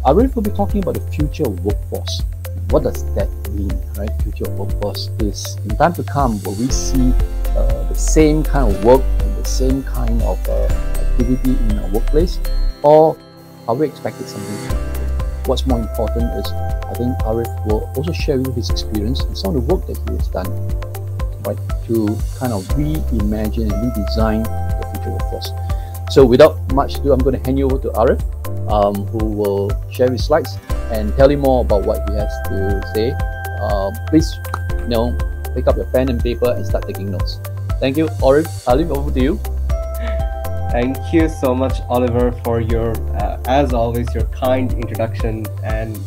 Arif will be talking about the future workforce. What does that mean, right? Future workforce is in time to come, will we see the same kind of work and the same kind of activity in our workplace, or are we expecting something different? What's more important is, I think Arif will also share with you his experience and some of the work that he has done, right, to kind of reimagine and redesign the future workforce. So without much ado, I'm going to hand you over to Arif, who will share his slides and tell you more about what he has to say. Please, pick up your pen and paper and start taking notes. Thank you, Arif. Arif, over to you. Thank you so much, Oliver, for your, as always, your kind introduction and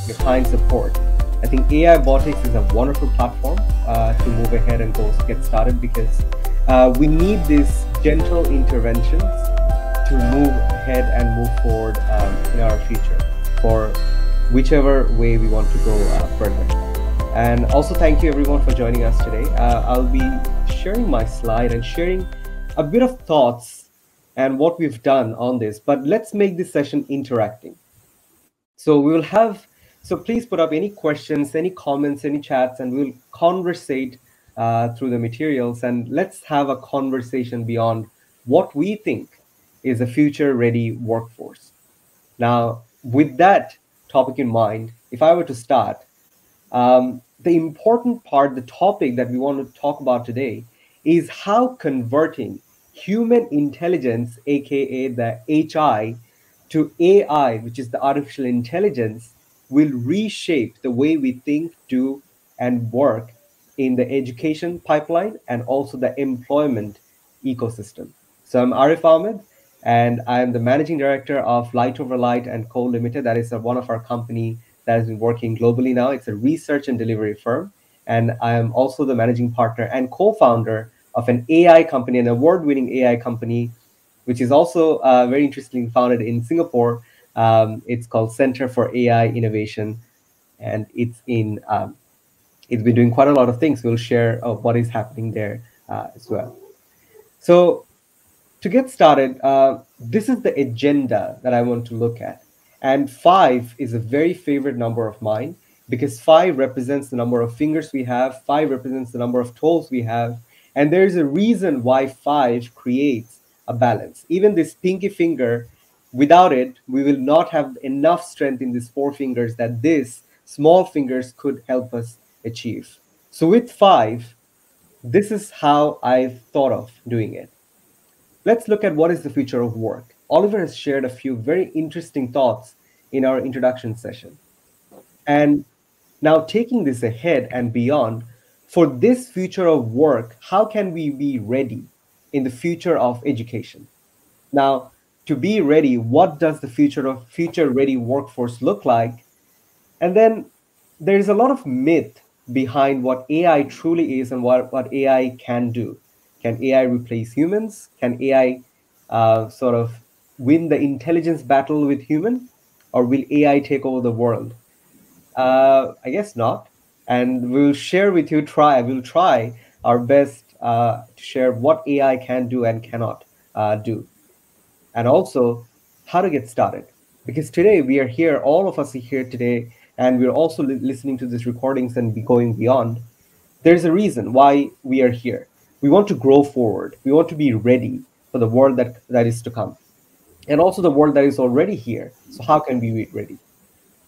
your kind support. I think AIBotics is a wonderful platform to move ahead and get started, because we need these gentle interventions to move ahead and move forward in our future for whichever way we want to go further. And also thank you everyone for joining us today. I'll be sharing my slide and sharing a bit of thoughts and what we've done on this, but let's make this session interacting. So we will have, so please put up any questions, any comments, any chats, and we'll conversate through the materials, and let's have a conversation beyond what we think is a future-ready workforce. Now, with that topic in mind, if I were to start, the important part, the topic that we want to talk about today is how converting human intelligence, aka the HI, to AI, which is the artificial intelligence, will reshape the way we think, do, and work in the education pipeline and also the employment ecosystem. So I'm Arif Ahmed, and I'm the managing director of Light Over Light and Co. Limited. That is one of our company that has been working globally now. It's a research and delivery firm. And I am also the managing partner and co-founder of an AI company, an award-winning AI company, which is also very interestingly founded in Singapore. It's called Center for AI Innovation, and it's been doing quite a lot of things. We'll share what is happening there as well. So to get started, this is the agenda that I want to look at. And 5 is a very favorite number of mine, because 5 represents the number of fingers we have, 5 represents the number of toes we have, and there's a reason why 5 creates a balance. Even this pinky finger, without it, we will not have enough strength in these 4 fingers that these small fingers could help us achieve. So with 5, this is how I've thought of doing it. Let's look at what is the future of work. Oliver has shared a few very interesting thoughts in our introduction session. And now taking this ahead and beyond, for this future of work, how can we be ready in the future of education? Now, to be ready, what does the future-ready workforce look like? And then there's a lot of myth behind what AI truly is and what AI can do. Can AI replace humans? Can AI sort of win the intelligence battle with human? Or will AI take over the world? I guess not. And we'll share with you, we'll try our best to share what AI can do and cannot do. And also how to get started. Because today we are here, all of us are here today, and we're also listening to these recordings and going beyond. There's a reason why we are here. We want to grow forward. We want to be ready for the world that is to come. And also the world that is already here. So how can we be ready?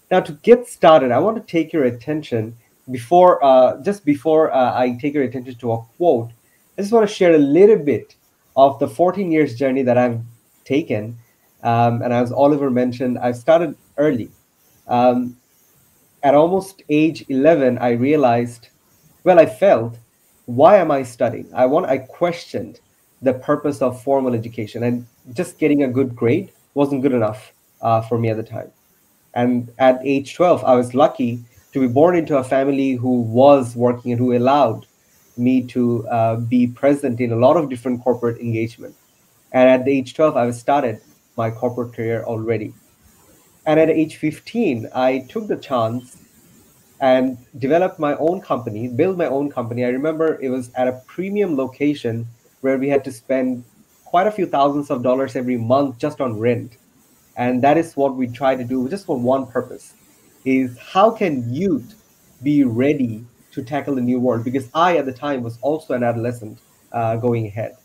Now, to get started, I want to take your attention just before I take your attention to a quote. I just want to share a little bit of the 14 years journey that I've taken. And as Oliver mentioned, I've started early. At almost age 11, I realized, I felt, why am I studying? I questioned the purpose of formal education, and just getting a good grade wasn't good enough for me at the time. And at age 12, I was lucky to be born into a family who was working and who allowed me to be present in a lot of different corporate engagement. And at the age 12, I started my corporate career already. And at age 15, I took the chance and developed my own company, built my own company. I remember it was at a premium location where we had to spend quite a few thousands of dollars every month just on rent. And that is what we try to do just for one purpose, is how can youth be ready to tackle the new world? Because I, at the time, was also an adolescent going ahead.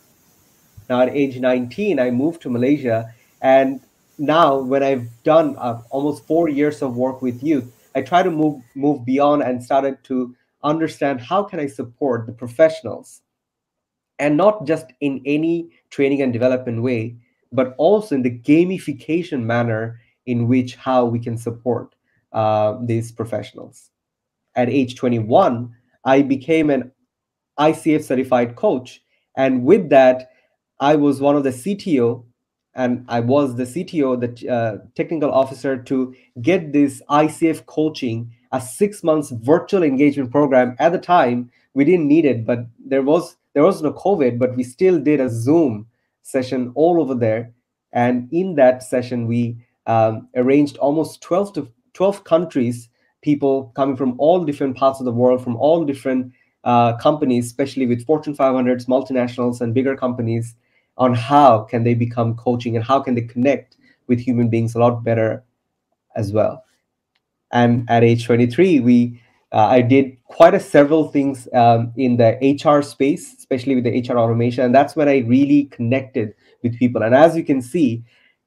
Now, at age 19, I moved to Malaysia. And now, when I've done almost 4 years of work with youth, I try to move beyond and started to understand how can I support the professionals, and not just in any training and development way, but also in the gamification manner in which how we can support these professionals. At age 21, I became an ICF certified coach. And with that, I was one of the CTO, and I was the CTO, the technical officer, to get this ICF coaching, a 6 months virtual engagement program. At the time, we didn't need it, but there was no COVID, but we still did a Zoom session all over there. And in that session, we arranged almost 12 countries, people coming from all different parts of the world, from all different companies, especially with Fortune 500s, multinationals, and bigger companies, on how can they become coaching and how can they connect with human beings a lot better as well. And at age 23, I did quite a several things in the HR space, especially with the HR automation, and that's when I really connected with people. And as you can see,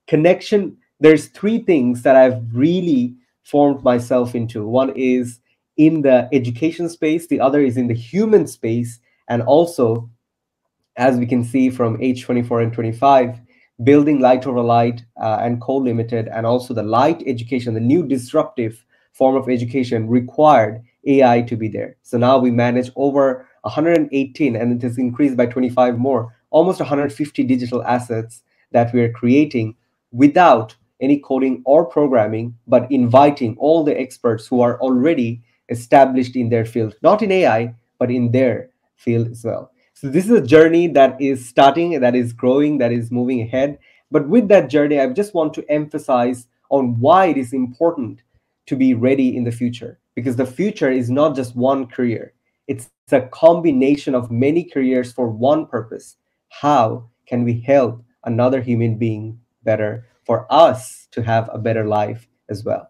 connection. There's three things that I've really formed myself into. One is in the education space, the other is in the human space, and also, as we can see from age 24 and 25, building Light Over Light and Co Limited, and also the light education, the new disruptive form of education, required AI to be there. So now we manage over 118, and it has increased by 25 more, almost 150 digital assets that we are creating without any coding or programming, but inviting all the experts who are already established in their field, not in AI, but in their field as well. So this is a journey that is starting, that is growing, that is moving ahead. But with that journey, I just want to emphasize on why it is important to be ready in the future. Because the future is not just one career. It's a combination of many careers for one purpose. How can we help another human being better, for us to have a better life as well?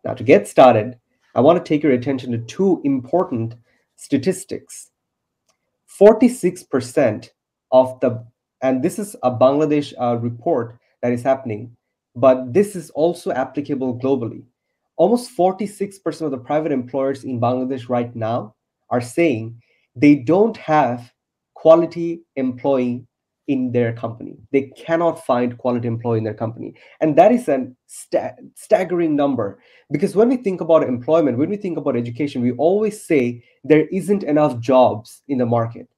Now, to get started, I want to take your attention to two important statistics. 46% of the, and this is a Bangladesh report that is happening, but this is also applicable globally. Almost 46% of the private employers in Bangladesh right now are saying they don't have quality employee in their company. They cannot find quality employee in their company. And that is a staggering number, because when we think about employment, when we think about education, we always say there isn't enough jobs in the market.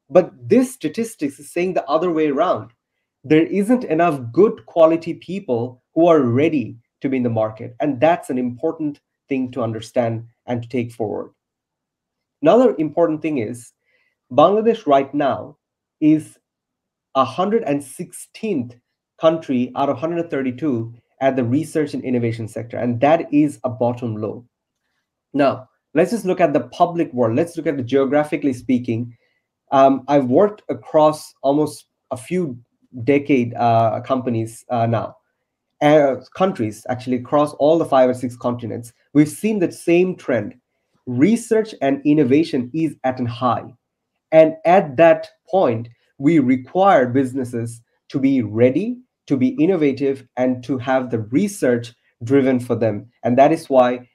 But this statistics is saying the other way around. There isn't enough good quality people who are ready to be in the market. And that's an important thing to understand and to take forward. Another important thing is Bangladesh right now is 116th country out of 132 at the research and innovation sector. And that is a bottom low. Now, let's just look at the public world. Let's look at the geographically speaking. I've worked across almost a few decade companies now, countries actually across all the 5 or 6 continents. We've seen the same trend. Research and innovation is at a high. And at that point, we require businesses to be ready, to be innovative, and to have the research driven for them. And that is why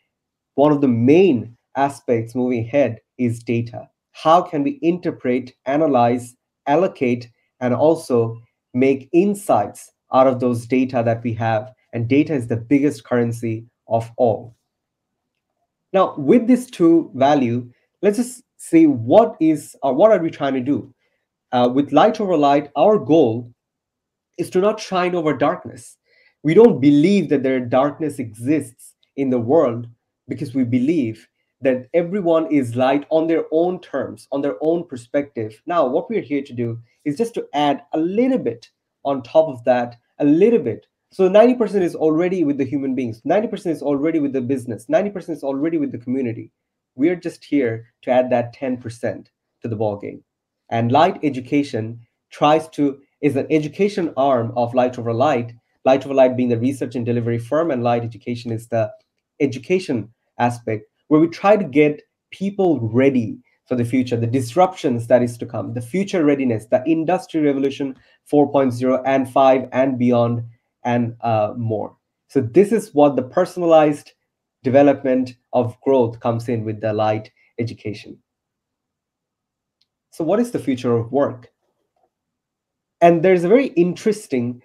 one of the main aspects moving ahead is data. How can we interpret, analyze, allocate, and also make insights out of those data that we have? And data is the biggest currency of all. Now, with this two value, let's just see what are we trying to do? With Light Over Light, our goal is to not shine over darkness. We don't believe that there darkness exists in the world, because we believe that everyone is light on their own terms, on their own perspective. Now, what we're here to do is just to add a little bit on top of that, a little bit. So 90% is already with the human beings, 90% is already with the business, 90% is already with the community. We're just here to add that 10% to the ballgame. And light education is an education arm of Light Over Light, Light Over Light being the research and delivery firm, and Light Education is the education aspect, where we try to get people ready for the future, the disruptions that is to come, the future readiness, the industry revolution 4.0 and 5 and beyond, and more. So this is what the personalized development of growth comes in with the Light Education. So what is the future of work? And there's a very interesting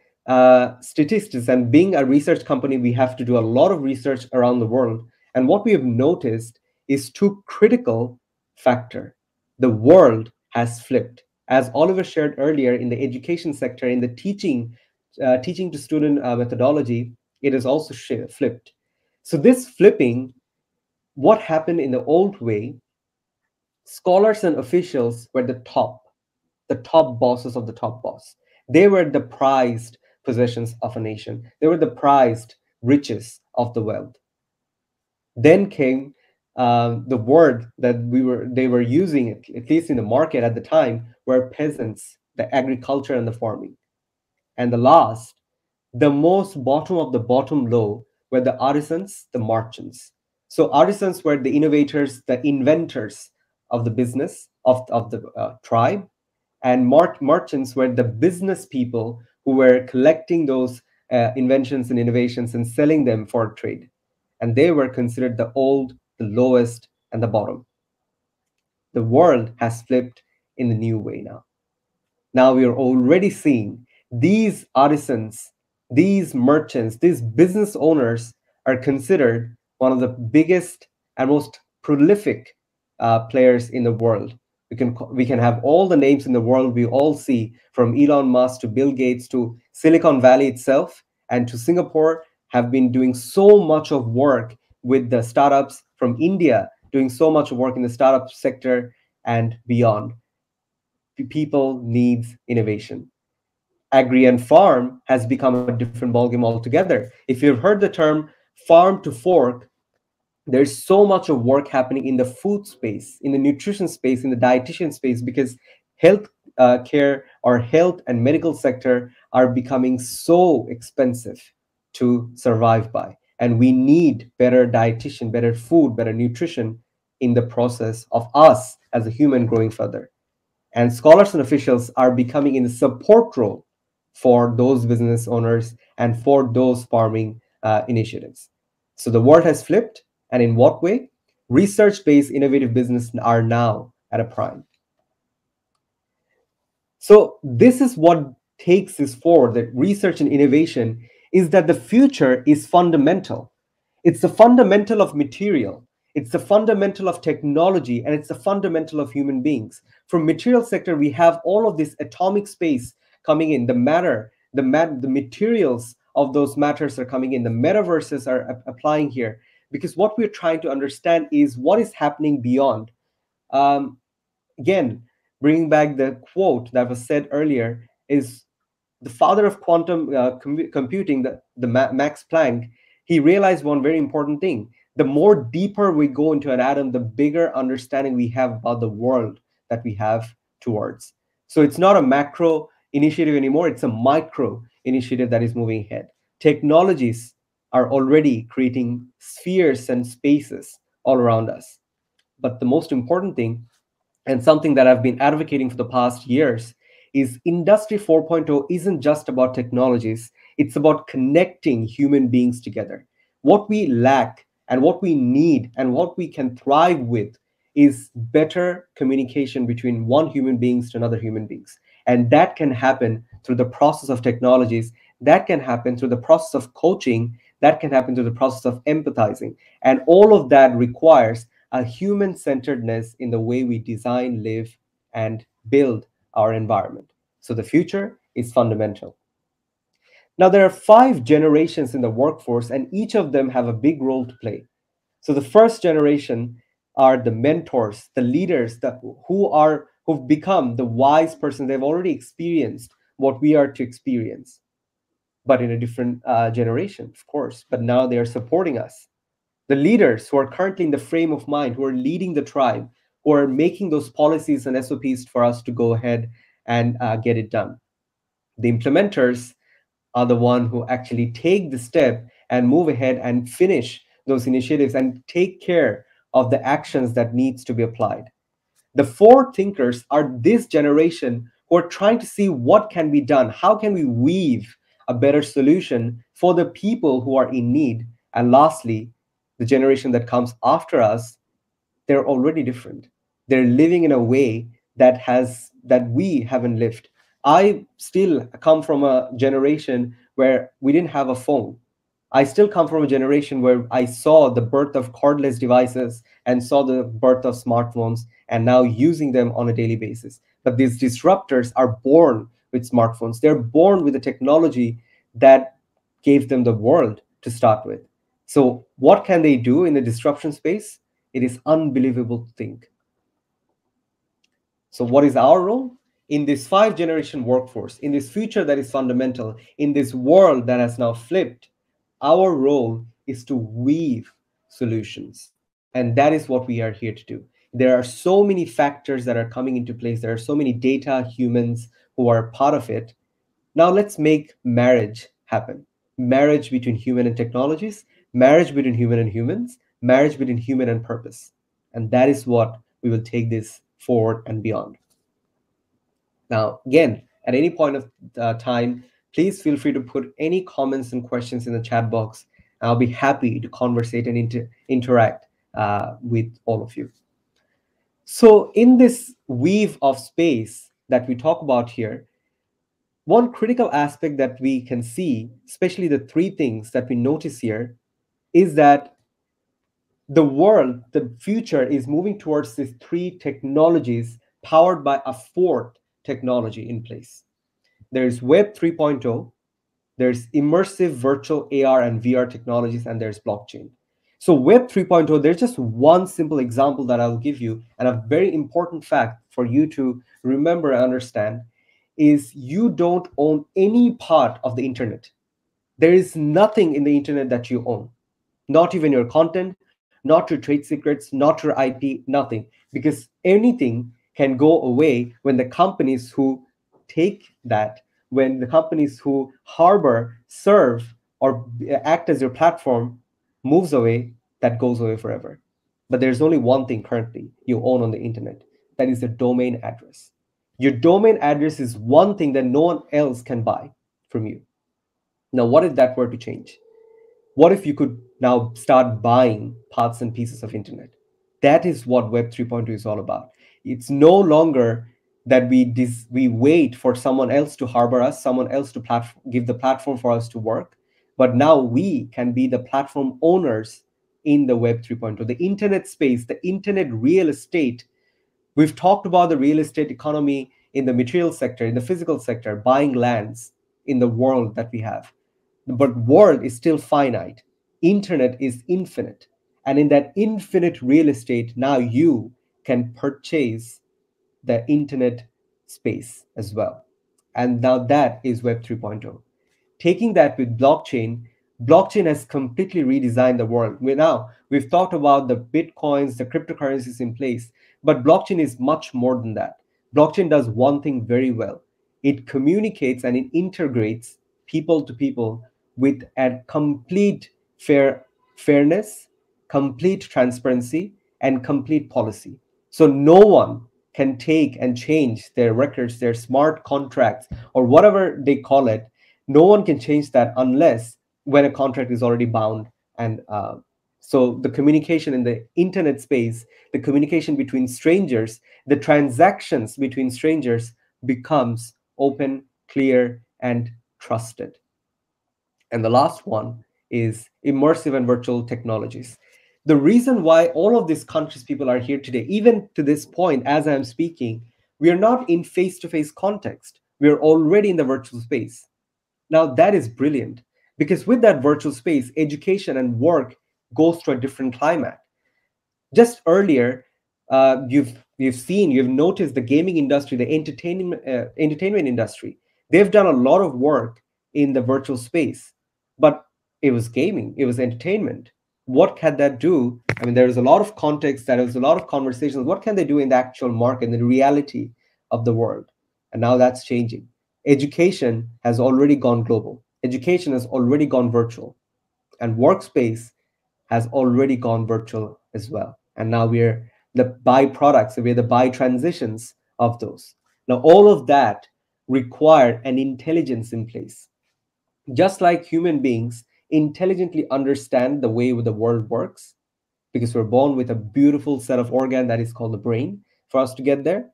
statistics, and being a research company, we have to do a lot of research around the world. And what we have noticed is two critical factors. The world has flipped. As Oliver shared earlier, in the education sector, in the teaching to student methodology, it has also flipped. So this flipping, what happened in the old way, scholars and officials were the top bosses of the top boss. They were the prized possessions of a nation. They were the prized riches of the wealth. Then came the word that they were using, at least in the market at the time, were peasants, the agriculture and the farming. And the last, the most bottom of the bottom low, were the artisans, the merchants. So artisans were the innovators, the inventors of the business of the tribe, and merchants were the business people who were collecting those inventions and innovations and selling them for trade. And they were considered the old, the lowest, and the bottom. The world has flipped in the new way now. Now we are already seeing these artisans, these merchants, these business owners are considered one of the biggest and most prolific players in the world. We can have all the names in the world we all see, from Elon Musk to Bill Gates to Silicon Valley itself and to Singapore, have been doing so much of work with the startups, from India doing so much work in the startup sector and beyond. People needs innovation. Agri and farm has become a different ballgame altogether. If you've heard the term farm to fork, there's so much of work happening in the food space, in the nutrition space, in the dietitian space, because health care or health and medical sector are becoming so expensive to survive by. And we need better dietitian, better food, better nutrition in the process of us as a human growing further. And scholars and officials are becoming in the support role for those business owners and for those farming initiatives. So the world has flipped. And in what way? Research-based innovative business are now at a prime. So this is what takes this forward, that research and innovation is that the future is fundamental. It's the fundamental of material. It's the fundamental of technology, and it's the fundamental of human beings. From material sector, we have all of this atomic space coming in, the matter, the materials of those matters are coming in, the metaverses are applying here. Because what we're trying to understand is what is happening beyond. Again, bringing back the quote that was said earlier, is the father of quantum computing, the Max Planck. He realized one very important thing. The more deeper we go into an atom, the bigger understanding we have about the world that we have towards. So it's not a macro initiative anymore. It's a micro initiative that is moving ahead. Technologies are already creating spheres and spaces all around us. But the most important thing, and something that I've been advocating for the past years, is Industry 4.0 isn't just about technologies. It's about connecting human beings together. What we lack and what we need and what we can thrive with is better communication between one human beings to another human beings. And that can happen through the process of technologies. That can happen through the process of coaching. That can happen through the process of empathizing. And all of that requires a human-centeredness in the way we design, live, and build our environment. So the future is fundamental. Now, there are 5 generations in the workforce, and each of them have a big role to play. So the first generation are the mentors, the leaders who've become the wise person. They've already experienced what we are to experience, but in a different generation, of course. But now they are supporting us. The leaders who are currently in the frame of mind, who are leading the tribe, who are making those policies and SOPs for us to go ahead and get it done. The implementers are the one who actually take the step and move ahead and finish those initiatives and take care of the actions that needs to be applied. The forward thinkers are this generation who are trying to see what can be done. How can we weave a better solution for the people who are in need? And lastly, the generation that comes after us, they're already different. They're living in a way that we haven't lived. I still come from a generation where we didn't have a phone. I still come from a generation where I saw the birth of cordless devices and saw the birth of smartphones and now using them on a daily basis. But these disruptors are born with smartphones. They're born with the technology that gave them the world to start with. So what can they do in the disruption space? It is unbelievable to think. So what is our role? In this 5th-generation workforce, in this future that is fundamental, in this world that has now flipped, our role is to weave solutions. And that is what we are here to do. There are so many factors that are coming into place. There are so many data humans who are part of it. Now let's make marriage happen. Marriage between human and technologies, marriage between human and humans, marriage between human and purpose. And that is what we will take this forward and beyond. Now, again, at any point of time, please feel free to put any comments and questions in the chat box. I'll be happy to conversate and interact with all of you. So in this weave of space that we talk about here, one critical aspect that we can see, especially the 3 things that we notice here, is that the world, the future is moving towards these 3 technologies powered by a 4th technology in place. There's Web 3.0, there's immersive virtual AR and VR technologies, and there's blockchain. So Web 3.0, there's just one simple example that I'll give you, and a very important fact for you to remember and understand is you don't own any part of the internet. There is nothing in the internet that you own, not even your content, not your trade secrets, not your IP, nothing, because anything can go away when the companies who take that, when the companies who harbor, serve, or act as your platform moves away, that goes away forever. But there's only one thing currently you own on the internet, that is the domain address. Your domain address is one thing that no one else can buy from you. Now, what if that were to change? What if you could now start buying parts and pieces of internet? That is what Web 3.2 is all about. It's no longer that we wait for someone else to harbor us, someone else to give the platform for us to work, but now we can be the platform owners in the Web 3.2, the internet space, the internet real estate. We've talked about the real estate economy in the material sector, in the physical sector, buying lands in the world that we have. But world is still finite. Internet is infinite. And in that infinite real estate, now you can purchase the internet space as well. And now that is Web 3.0. Taking that with blockchain, blockchain has completely redesigned the world. We've talked about the Bitcoins, the cryptocurrencies in place, but blockchain is much more than that. Blockchain does one thing very well. It communicates and it integrates people to people with a complete fairness, complete transparency, and complete policy. So no one can take and change their records, their smart contracts, or whatever they call it. No one can change that unless when a contract is already bound. And so the communication in the internet space, the communication between strangers, the transactions between strangers becomes open, clear, and trusted. And the last one is immersive and virtual technologies. The reason why all of these countries people are here today, even to this point, as I'm speaking, we are not in face-to-face context. We are already in the virtual space. Now that is brilliant, because with that virtual space, education and work goes to a different climate. Just earlier, you've noticed the gaming industry, the entertainment industry. They've done a lot of work in the virtual space, but it was gaming, it was entertainment. What can that do? I mean, there is a lot of context, there is a lot of conversations. What can they do in the actual market, in the reality of the world? And now that's changing. Education has already gone global. education has already gone virtual, and workspace has already gone virtual as well. And now we're the byproducts, we're the by transitions of those. Now, all of that require an intelligence in place. Just like human beings intelligently understand the way the world works, because we're born with a beautiful set of organ that is called the brain for us to get there.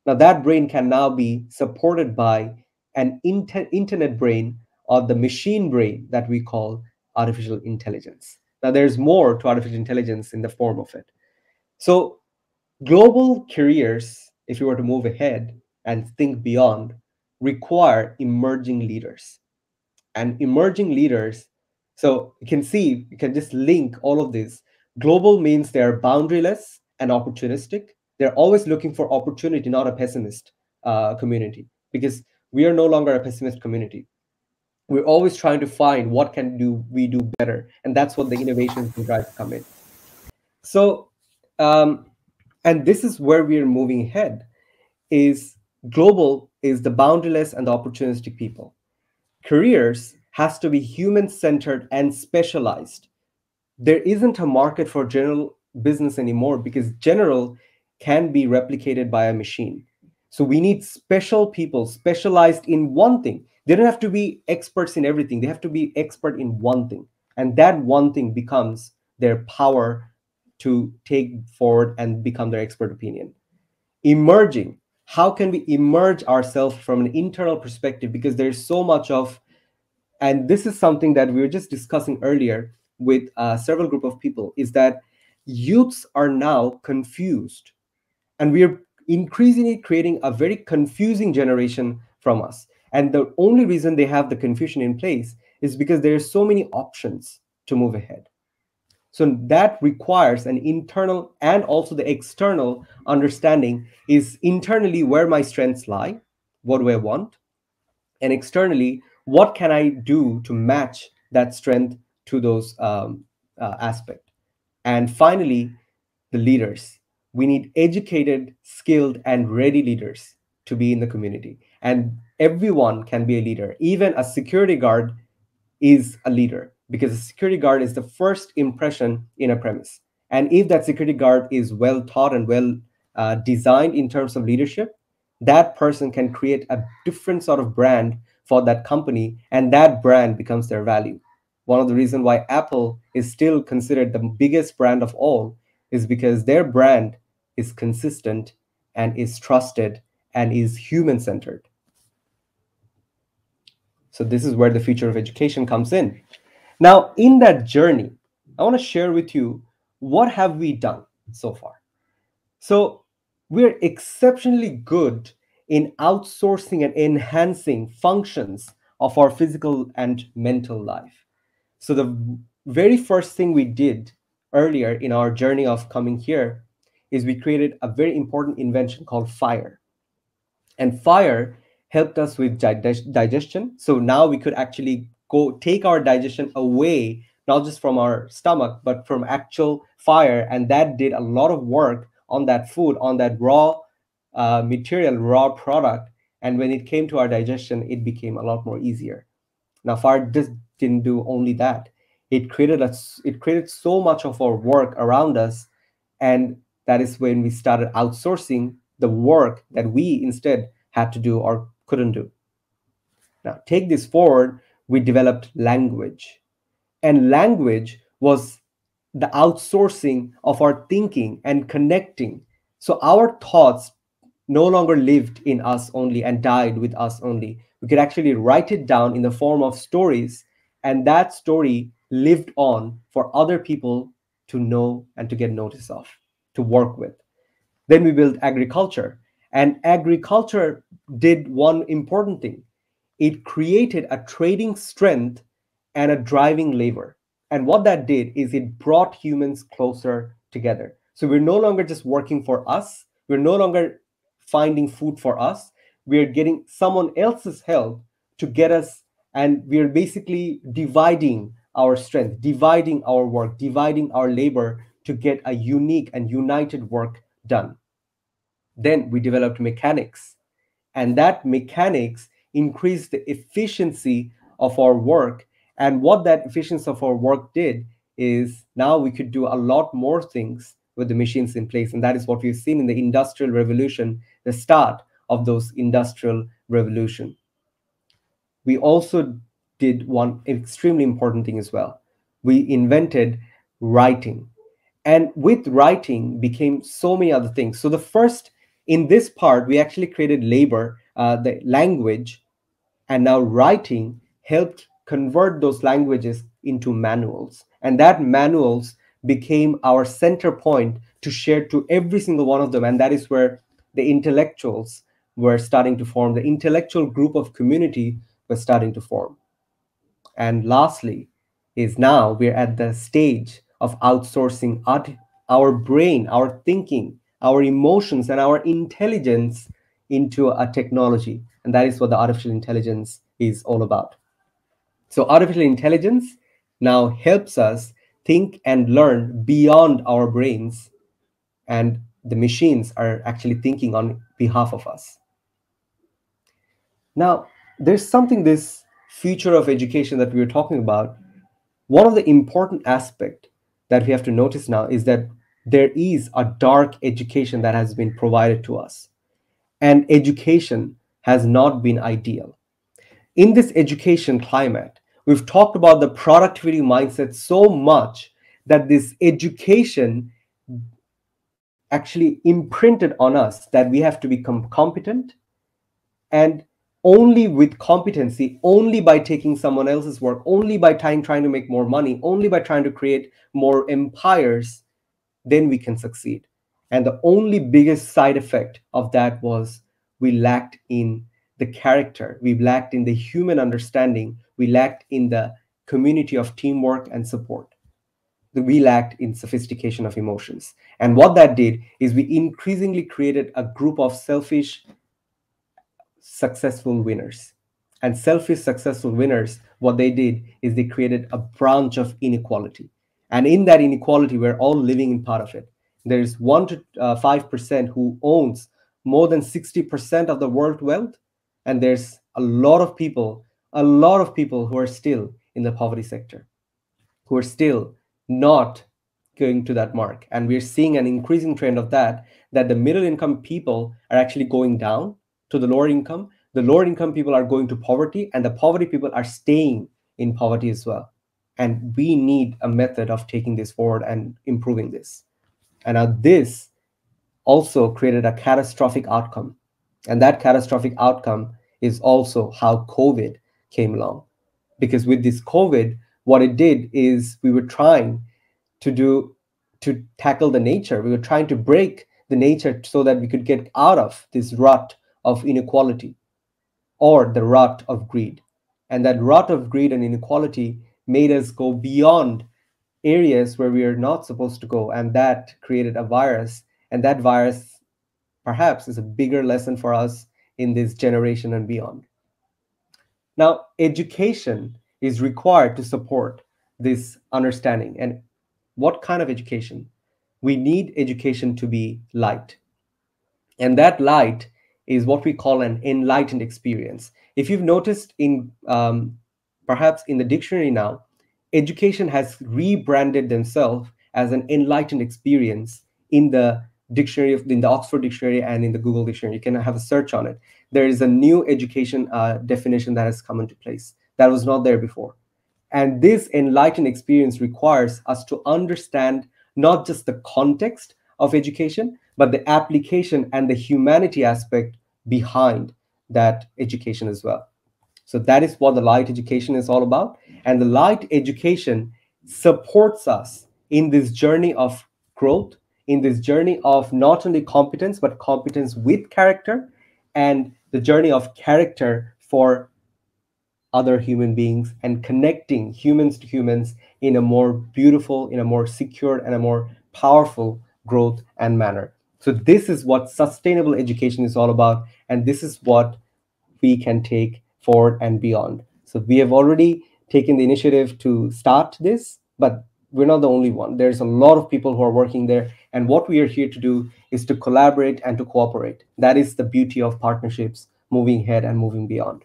Now, that brain can now be supported by an internet brain, or the machine brain that we call artificial intelligence. Now, there's more to artificial intelligence in the form of it. So, global careers, if you were to move ahead and think beyond, require emerging leaders. And emerging leaders, so you can see, you can just link all of this. Global means they're boundaryless and opportunistic. They're always looking for opportunity, not a pessimist community, because we are no longer a pessimist community. We're always trying to find what can do we do better, and that's what the innovations can try to come in. So, and this is where we are moving ahead. Is global is the boundaryless and the opportunistic people. Careers has to be human-centered and specialized. There isn't a market for general business anymore, because general can be replicated by a machine. So we need special people specialized in one thing. They don't have to be experts in everything. They have to be expert in one thing. And that one thing becomes their power to take forward and become their expert opinion. Emerging. How can we emerge ourselves from an internal perspective? Because there's so much of, and this is something that we were just discussing earlier with several group of people, is that youths are now confused, and we are increasingly creating a very confusing generation from us. And the only reason they have the confusion in place is because there are so many options to move ahead. So that requires an internal and also the external understanding. Is internally where my strengths lie, what do I want, and externally what can I do to match that strength to those aspects. And finally, the leaders. We need educated, skilled, and ready leaders to be in the community. And everyone can be a leader. Even a security guard is a leader, because a security guard is the first impression in a premise. And if that security guard is well taught and well designed in terms of leadership, that person can create a different sort of brand for that company, and that brand becomes their value. One of the reasons why Apple is still considered the biggest brand of all is because their brand is consistent and is trusted and is human centered. So this is where the future of education comes in. Now, in that journey, I want to share with you what have we done so far. So we're exceptionally good in outsourcing and enhancing functions of our physical and mental life. So the very first thing we did earlier in our journey of coming here is we created a very important invention called fire. And fire helped us with digestion. So now we could actually go take our digestion away, not just from our stomach, but from actual fire. And that did a lot of work on that food, on that raw material, raw product. And when it came to our digestion, it became a lot more easier. Now, fire just didn't do only that. It created so much of our work around us, and that is when we started outsourcing the work that we instead had to do or couldn't do. Now, take this forward, we developed language. And language was the outsourcing of our thinking and connecting. So our thoughts no longer lived in us only and died with us only. We could actually write it down in the form of stories, and that story lived on for other people to know and to get notice of, to work with. Then we built agriculture, and agriculture did one important thing. It created a trading strength and a driving labor. And what that did is it brought humans closer together. So we're no longer just working for us. We're no longer finding food for us. We're getting someone else's help to get us. And we're basically dividing our strength, dividing our work, dividing our labor to get a unique and united work done. Then we developed mechanics, and that mechanics increased the efficiency of our work. And what that efficiency of our work did is now we could do a lot more things with the machines in place. And that is what we've seen in the Industrial Revolution, the start of those Industrial Revolution. We also did one extremely important thing as well. We invented writing. And with writing became so many other things. So the first, in this part, we actually created labor, the language, and now writing helped convert those languages into manuals. And that manuals became our center point to share to every single one of them. And that is where the intellectuals were starting to form. The intellectual group of community was starting to form. And lastly, is now we're at the stage of outsourcing our brain, our thinking, our emotions, and our intelligence into a technology. And that is what the artificial intelligence is all about. So artificial intelligence now helps us think and learn beyond our brains, and the machines are actually thinking on behalf of us. Now, there's something, this future of education that we were talking about. One of the important aspects that we have to notice now is that there is a dark education that has been provided to us. And education has not been ideal. In this education climate, we've talked about the productivity mindset so much that this education actually imprinted on us that we have to become competent, and only with competency, only by taking someone else's work, only by trying to make more money, only by trying to create more empires, then we can succeed. And the only biggest side effect of that was we lacked in the character, we lacked in the human understanding, we lacked in the community of teamwork and support. We lacked in sophistication of emotions. And what that did is we increasingly created a group of selfish, successful winners. And selfish, successful winners, what they did is they created a branch of inequality. And in that inequality, we're all living in part of it. There's 1 to 5% who owns more than 60% of the world wealth. And there's a lot of people who are still in the poverty sector, who are still not going to that mark. And we're seeing an increasing trend of that the middle income people are actually going down to the lower income. The lower income people are going to poverty, and the poverty people are staying in poverty as well. And we need a method of taking this forward and improving this. And now this also created a catastrophic outcome. And that catastrophic outcome is also how COVID came along. Because with this COVID, what it did is we were trying to tackle the nature. We were trying to break the nature so that we could get out of this rut of inequality, or the rut of greed. And that rut of greed and inequality made us go beyond areas where we are not supposed to go. And that created a virus. And that virus perhaps is a bigger lesson for us in this generation and beyond. Now, education is required to support this understanding. And what kind of education? We need education to be light. And that light is what we call an enlightened experience. If you've noticed in perhaps in the dictionary now, education has rebranded themselves as an enlightened experience in the dictionary, in the Oxford Dictionary and in the Google Dictionary. You can have a search on it. There is a new education definition that has come into place that was not there before. And this enlightened experience requires us to understand not just the context of education, but the application and the humanity aspect behind that education as well. So that is what the light education is all about. And the light education supports us in this journey of growth, in this journey of not only competence, but competence with character, and the journey of character for other human beings, and connecting humans to humans in a more beautiful, in a more secure, and a more powerful growth and manner. So this is what sustainable education is all about, and this is what we can take forward and beyond. So we have already taken the initiative to start this, but we're not the only one. There's a lot of people who are working there, and what we are here to do is to collaborate and to cooperate. That is the beauty of partnerships, moving ahead and moving beyond.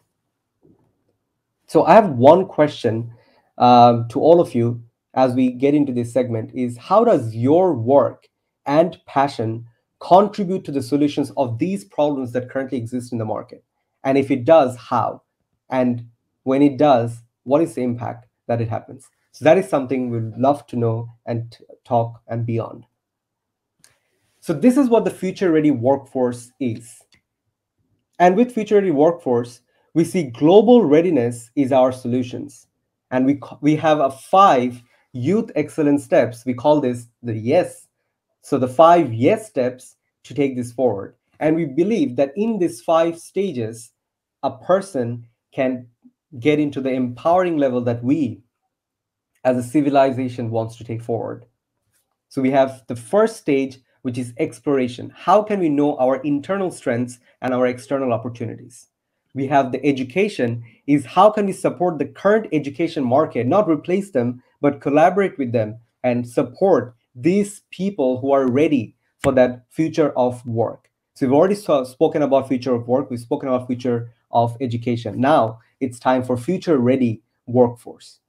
So I have one question to all of you as we get into this segment is how does your work and passion contribute to the solutions of these problems that currently exist in the market? And if it does, how? And when it does, what is the impact that it happens? So that is something we'd love to know and talk and beyond. So this is what the future ready workforce is. And with future ready workforce, we see global readiness is our solutions. And we have a 5 youth excellence steps. We call this the yes. So the 5 yes steps to take this forward. And we believe that in these 5 stages, a person can get into the empowering level that we as a civilization wants to take forward. So we have the first stage, which is exploration. How can we know our internal strengths and our external opportunities? We have the education, is how can we support the current education market, not replace them, but collaborate with them and support these people who are ready for that future of work. So we've already spoken about future of work, we've spoken about future of education. Now it's time for future ready workforce.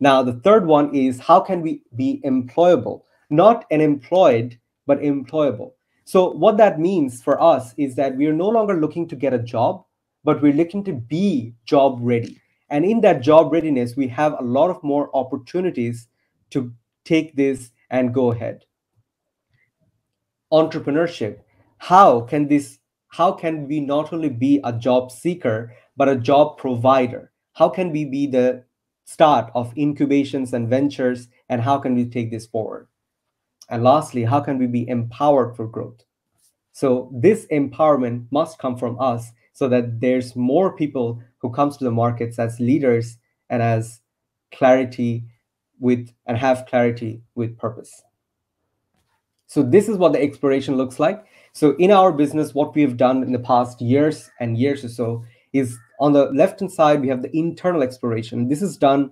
Now, the third one is how can we be employable? Not unemployed, but employable. So, what that means for us is that we are no longer looking to get a job, but we're looking to be job ready. And in that job readiness, we have a lot of more opportunities to take this and go ahead. Entrepreneurship. How can we not only be a job seeker but a job provider? How can we be the start of incubations and ventures, and how can we take this forward? And lastly, how can we be empowered for growth? So this empowerment must come from us so that there's more people who comes to the markets as leaders and as clarity with and have clarity with purpose. So this is what the exploration looks like. So in our business, what we have done in the past years and years or so is on the left-hand side, we have the internal exploration. This is done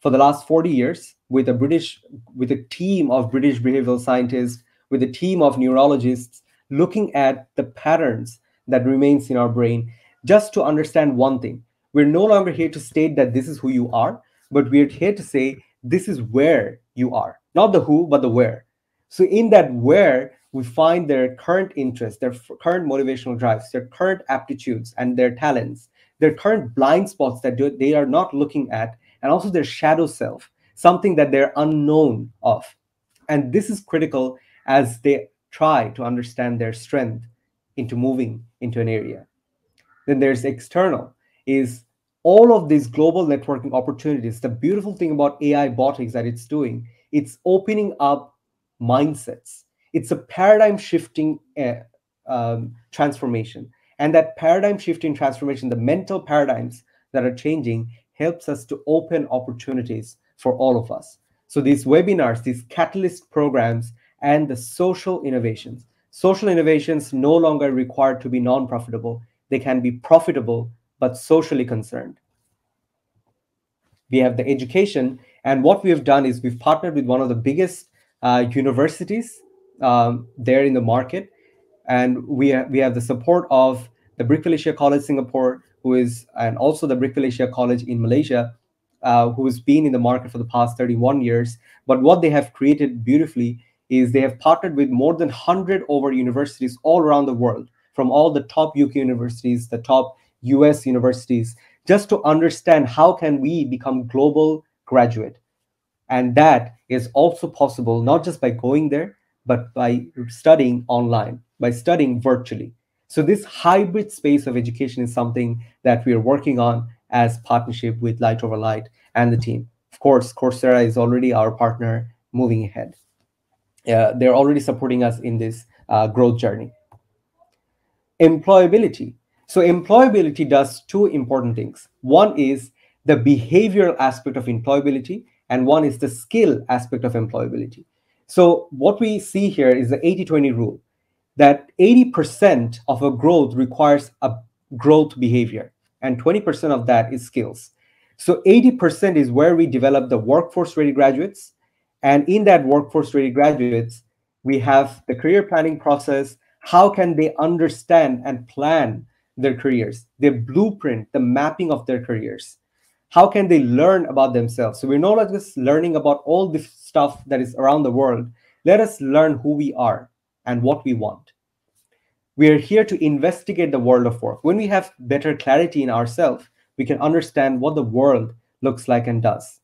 for the last 40 years with a team of British behavioral scientists, with a team of neurologists, looking at the patterns that remains in our brain, just to understand one thing. We're no longer here to state that this is who you are, but we're here to say this is where you are. Not the who, but the where. So in that where, we find their current interests, their current motivational drives, their current aptitudes and their talents, their current blind spots that they are not looking at, and also their shadow self, something that they're unknown of. And this is critical as they try to understand their strength into moving into an area. Then there's external, is all of these global networking opportunities. The beautiful thing about AIBotics that it's doing, it's opening up mindsets. It's a paradigm shifting transformation. And that paradigm shifting transformation, the mental paradigms that are changing, helps us to open opportunities for all of us. So these webinars, these catalyst programs, and the social innovations. Social innovations no longer require to be non-profitable. They can be profitable, but socially concerned. We have the education, and what we have done is we've partnered with one of the biggest universities there in the market, and we have the support of the Brickell Asia College Singapore, and also the Brickell Asia College in Malaysia, who has been in the market for the past 31 years. But what they have created beautifully is they have partnered with more than 100 over universities all around the world, from all the top UK universities, the top US universities, just to understand how can we become global graduate. And that is also possible not just by going there, but by studying online, by studying virtually. So this hybrid space of education is something that we are working on as partnership with Light Over Light and the team. Of course, Coursera is already our partner moving ahead. They're already supporting us in this growth journey. Employability. So employability does two important things. One is the behavioral aspect of employability, and one is the skill aspect of employability. So what we see here is the 80-20 rule, that 80% of a growth requires a growth behavior, and 20% of that is skills. So 80% is where we develop the workforce-ready graduates, and in that workforce-ready graduates, we have the career planning process. How can they understand and plan their careers, their blueprint, the mapping of their careers? How can they learn about themselves? So we're no longer just learning about all the stuff that is around the world. Let us learn who we are and what we want. We are here to investigate the world of work. When we have better clarity in ourselves, we can understand what the world looks like and does.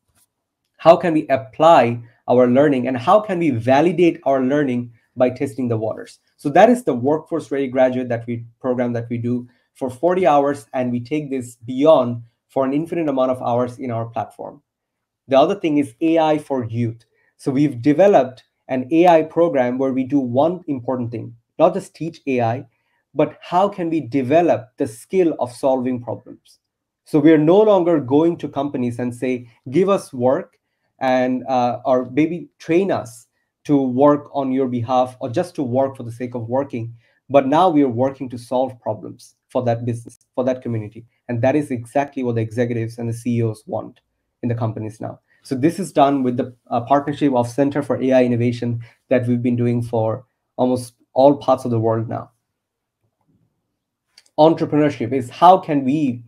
How can we apply our learning, and how can we validate our learning by testing the waters? So that is the workforce ready graduate that we program that we do for 40 hours, and we take this beyond for an infinite amount of hours in our platform. The other thing is AI for youth. So we've developed an AI program where we do one important thing, not just teach AI, but how can we develop the skill of solving problems? So we are no longer going to companies and say, give us work and or maybe train us to work on your behalf or just to work for the sake of working. But now we are working to solve problems for that business, for that community. And that is exactly what the executives and the CEOs want in the companies now. So this is done with the partnership of Center for AI Innovation that we've been doing for almost all parts of the world now. Entrepreneurship is how can we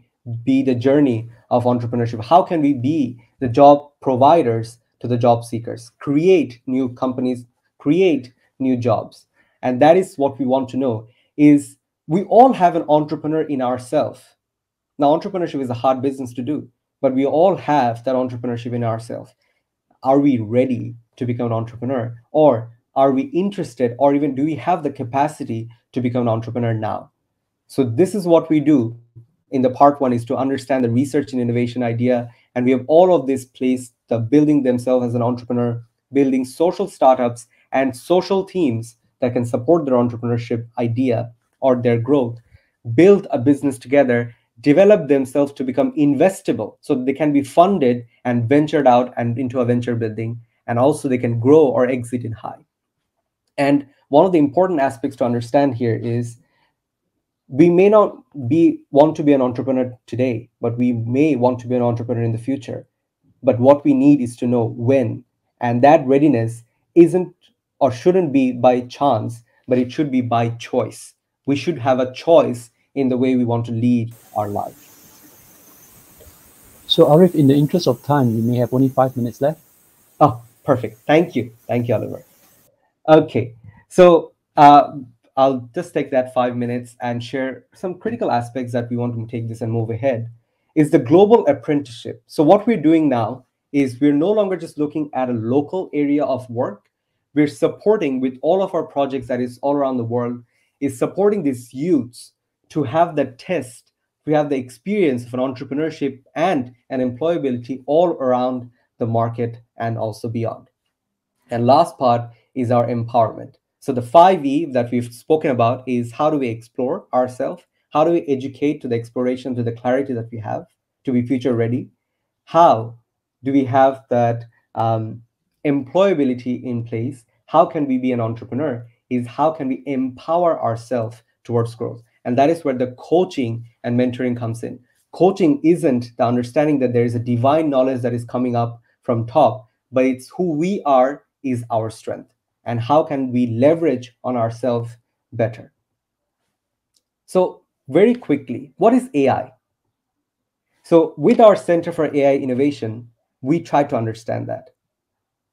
be the journey of entrepreneurship? How can we be the job providers to the job seekers, create new companies, create new jobs? And that is what we want to know is we all have an entrepreneur in ourselves. Now, entrepreneurship is a hard business to do, but we all have that entrepreneurship in ourselves. Are we ready to become an entrepreneur? Or are we interested, or even do we have the capacity to become an entrepreneur now? So this is what we do in the part one, is to understand the research and innovation idea. And we have all of this placed, the building themselves as an entrepreneur, building social startups and social teams that can support their entrepreneurship idea or their growth, build a business together, develop themselves to become investable so that they can be funded and ventured out and into a venture building. And also they can grow or exit in high. And one of the important aspects to understand here is we may not want to be an entrepreneur today, but we may want to be an entrepreneur in the future. But what we need is to know when. And that readiness isn't or shouldn't be by chance, but it should be by choice. We should have a choice in the way we want to lead our life. So Arif, in the interest of time, we may have only 5 minutes left. Oh, perfect. Thank you. Thank you, Oliver. Okay, so I'll just take that 5 minutes and share some critical aspects that we want to take this and move ahead. Is the global apprenticeship. So what we're doing now is we're no longer just looking at a local area of work. We're supporting with all of our projects that is all around the world, is supporting these youths to have the test, to have the experience of an entrepreneurship and an employability all around the market and also beyond. And last part is our empowerment. So the 5E that we've spoken about is how do we explore ourselves? How do we educate to the exploration, to the clarity that we have to be future ready? How do we have that employability in place? How can we be an entrepreneur? Is how can we empower ourselves towards growth? And that is where the coaching and mentoring comes in. Coaching isn't the understanding that there is a divine knowledge that is coming up from top, but it's who we are is our strength. And how can we leverage on ourselves better? So very quickly, what is AI? So with our Center for AI Innovation, we try to understand that.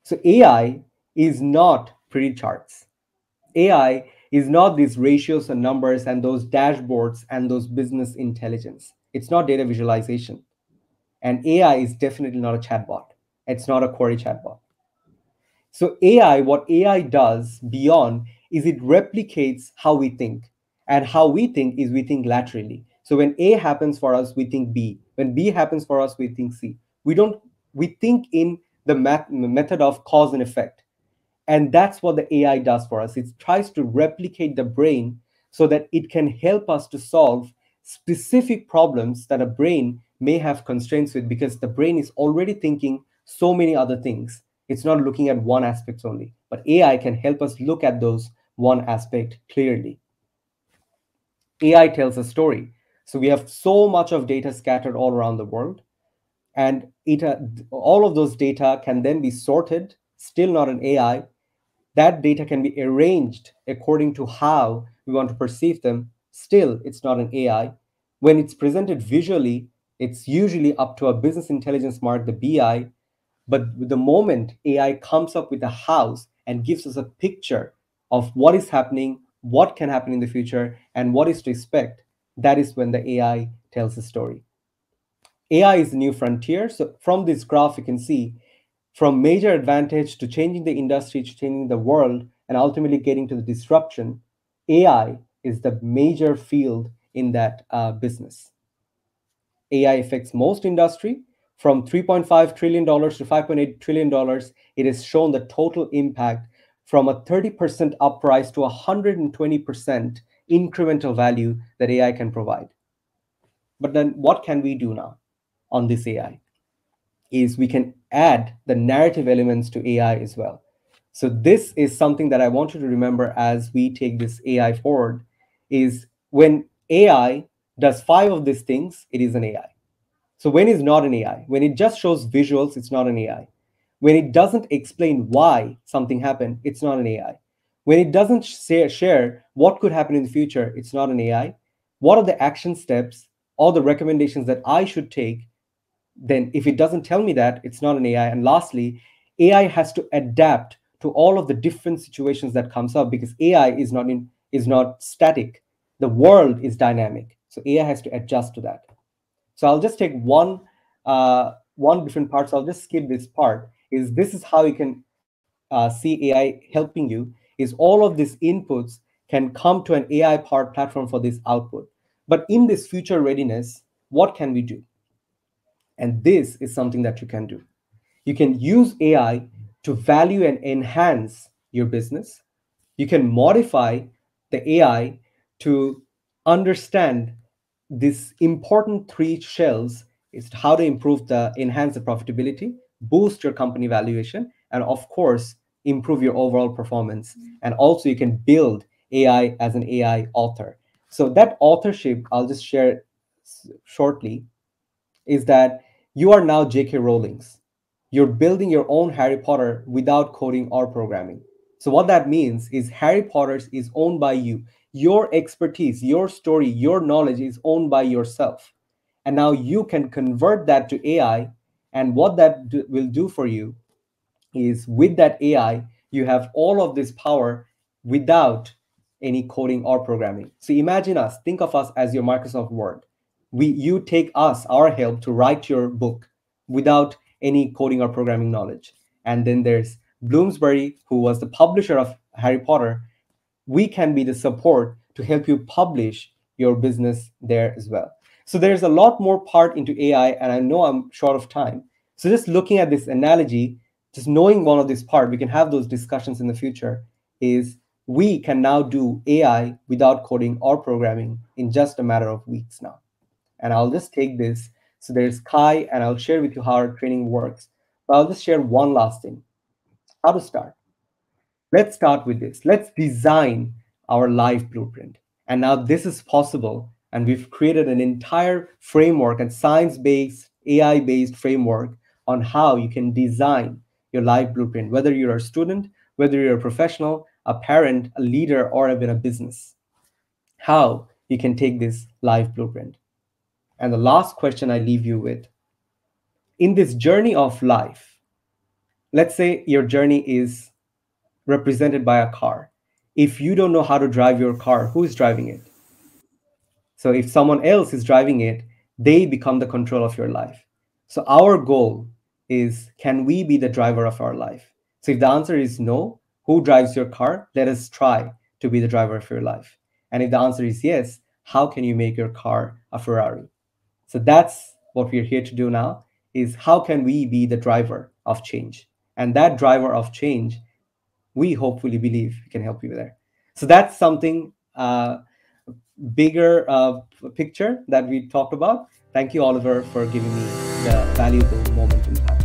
So AI is not pretty charts. AI is not these ratios and numbers and those dashboards and those business intelligence. It's not data visualization. And AI is definitely not a chatbot. It's not a query chatbot. So AI, what AI does beyond is it replicates how we think. And how we think is we think laterally. So when A happens for us, we think B. When B happens for us, we think C. We think in the method of cause and effect. And that's what the AI does for us. It tries to replicate the brain so that it can help us to solve specific problems that a brain may have constraints with, because the brain is already thinking so many other things. It's not looking at one aspect only, but AI can help us look at those one aspect clearly. AI tells a story. So we have so much of data scattered all around the world, and all of those data can then be sorted, still not an AI. That data can be arranged according to how we want to perceive them. Still, it's not an AI. When it's presented visually, It's usually up to a business intelligence mark, the BI. But the moment AI comes up with a house and gives us a picture of what is happening, what can happen in the future, and what is to expect, that is when the AI tells the story. AI is the new frontier. So from this graph, you can see from major advantage to changing the industry, to changing the world, and ultimately getting to the disruption, AI is the major field in that business. AI affects most industry. From $3.5 trillion to $5.8 trillion, it has shown the total impact from a 30% uprise to 120% incremental value that AI can provide. But then what can we do now on this AI? Is we can add the narrative elements to AI as well. So this is something that I want you to remember as we take this AI forward, is when AI does 5 of these things, it is an AI. So when it's not an AI, when it just shows visuals, it's not an AI. When it doesn't explain why something happened, it's not an AI. When it doesn't share what could happen in the future, it's not an AI. What are the action steps or the recommendations that I should take? Then if it doesn't tell me that, it's not an AI. And lastly, AI has to adapt to all of the different situations that comes up, because AI is not static. The world is dynamic. So AI has to adjust to that. So I'll just take one different part. So I'll just skip this part. This is how you can see AI helping you. Is all of these inputs can come to an AI powered platform for this output. But in this future readiness, what can we do? And this is something that you can do. You can use AI to value and enhance your business. You can modify the AI to understand this important 3 shells: is how to enhance the profitability, boost your company valuation, and of course, improve your overall performance. And also you can build AI as an AI author. So that authorship, I'll just share shortly, is that you are now J.K. Rowling's. You're building your own Harry Potter without coding or programming. So what that means is Harry Potter's is owned by you. Your expertise, your story, your knowledge is owned by yourself. And now you can convert that to AI. And what that will do for you is, with that AI, you have all of this power without any coding or programming. So imagine us, think of us as your Microsoft Word. You take our help to write your book without any coding or programming knowledge. And then there's Bloomsbury, who was the publisher of Harry Potter. We can be the support to help you publish your business there as well. So there's a lot more part into AI, and I know I'm short of time. So just looking at this analogy, just knowing one of this part, we can have those discussions in the future, is we can now do AI without coding or programming in just a matter of weeks now. And I'll just take this. So there's Kai, and I'll share with you how our training works. But I'll just share one last thing: how to start. Let's start with this. Let's design our life blueprint. And now this is possible. And we've created an entire framework and science-based, AI-based framework on how you can design your life blueprint, whether you're a student, whether you're a professional, a parent, a leader, or even a business. How you can take this life blueprint. And the last question I leave you with: in this journey of life, let's say your journey is represented by a car. If you don't know how to drive your car, who is driving it? So if someone else is driving it, they become the control of your life. So our goal is, can we be the driver of our life? So if the answer is no, who drives your car? Let us try to be the driver of your life. And if the answer is yes, how can you make your car a Ferrari? So that's what we're here to do now, is how can we be the driver of change? And that driver of change, we hopefully believe we can help you there. So that's something bigger picture that we talked about. Thank you, Oliver, for giving me the valuable moment in time.